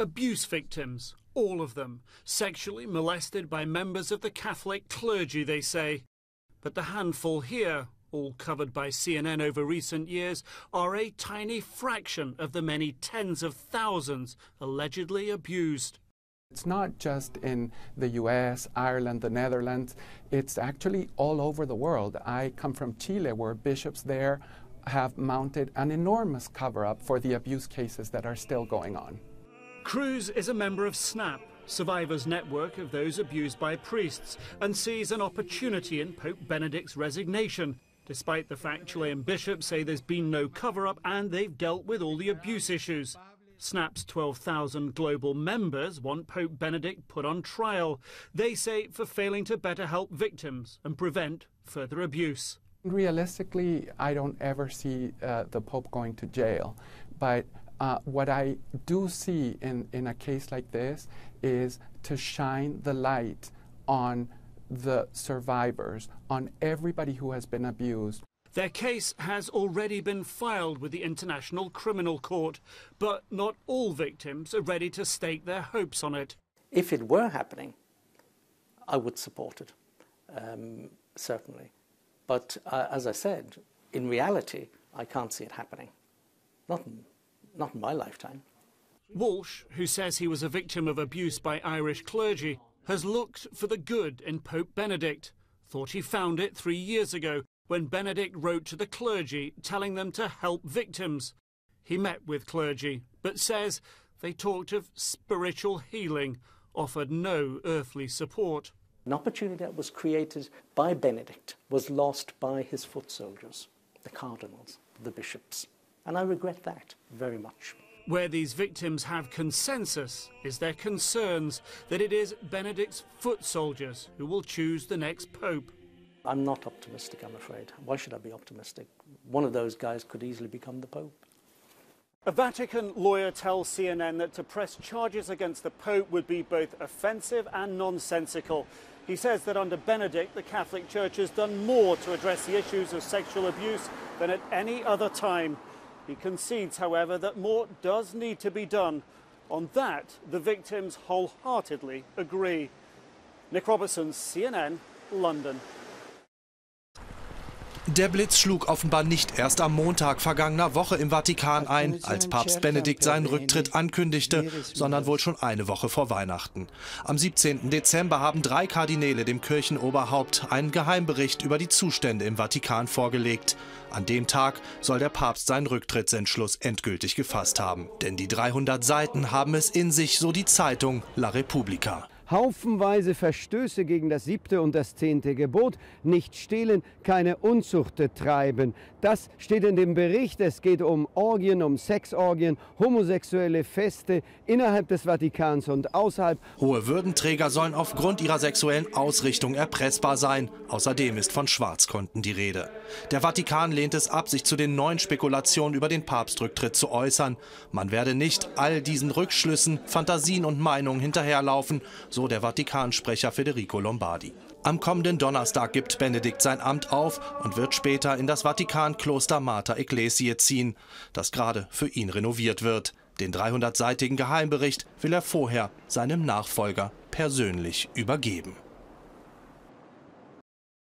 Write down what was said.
abuse victims, all of them, sexually molested by members of the Catholic clergy, they say. But the handful here, all covered by CNN over recent years, are a tiny fraction of the many tens of thousands allegedly abused. It's not just in the US, Ireland, the Netherlands, it's actually all over the world. I come from Chile, where bishops there have mounted an enormous cover-up for the abuse cases that are still going on. Cruz is a member of SNAP, Survivors Network of those abused by priests, and sees an opportunity in Pope Benedict's resignation, despite the fact Chilean bishops say there's been no cover-up and they've dealt with all the abuse issues. SNAP's 12,000 global members want Pope Benedict put on trial. They say for failing to better help victims and prevent further abuse. Realistically, I don't ever see the Pope going to jail. But what I do see in a case like this is to shine the light on the survivors, on everybody who has been abused. Their case has already been filed with the International Criminal Court, but not all victims are ready to stake their hopes on it. If it were happening, I would support it, certainly. But as I said, in reality, I can't see it happening. Not in my lifetime. Walsh, who says he was a victim of abuse by Irish clergy, has looked for the good in Pope Benedict. Thought he found it 3 years ago, when Benedict wrote to the clergy telling them to help victims. He met with clergy, but says they talked of spiritual healing, offered no earthly support. An opportunity that was created by Benedict was lost by his foot soldiers, the cardinals, the bishops. And I regret that very much. Where these victims have consensus is their concerns that it is Benedict's foot soldiers who will choose the next pope. I'm not optimistic, I'm afraid. Why should I be optimistic? One of those guys could easily become the Pope. A Vatican lawyer tells CNN that to press charges against the Pope would be both offensive and nonsensical. He says that under Benedict, the Catholic Church has done more to address the issues of sexual abuse than at any other time. He concedes, however, that more does need to be done. On that, the victims wholeheartedly agree. Nic Robertson, CNN, London. Der Blitz schlug offenbar nicht erst am Montag vergangener Woche im Vatikan ein, als Papst Benedikt seinen Rücktritt ankündigte, sondern wohl schon eine Woche vor Weihnachten. Am 17. Dezember haben 3 Kardinäle dem Kirchenoberhaupt einen Geheimbericht über die Zustände im Vatikan vorgelegt. An dem Tag soll der Papst seinen Rücktrittsentschluss endgültig gefasst haben. Denn die 300 Seiten haben es in sich, so die Zeitung La Repubblica. Haufenweise Verstöße gegen das 7. und das 10. Gebot, nicht stehlen, keine Unzucht treiben. Das steht in dem Bericht. Es geht um Orgien, um Sexorgien, homosexuelle Feste innerhalb des Vatikans und außerhalb. Hohe Würdenträger sollen aufgrund ihrer sexuellen Ausrichtung erpressbar sein. Außerdem ist von Schwarzkonten die Rede. Der Vatikan lehnt es ab, sich zu den neuen Spekulationen über den Papst-Rücktritt zu äußern. Man werde nicht all diesen Rückschlüssen, Fantasien und Meinungen hinterherlaufen, so der Vatikansprecher Federico Lombardi. Am kommenden Donnerstag gibt Benedikt sein Amt auf und wird später in das Vatikankloster Mater Ecclesiae ziehen, das gerade für ihn renoviert wird. Den 300-seitigen Geheimbericht will er vorher seinem Nachfolger persönlich übergeben.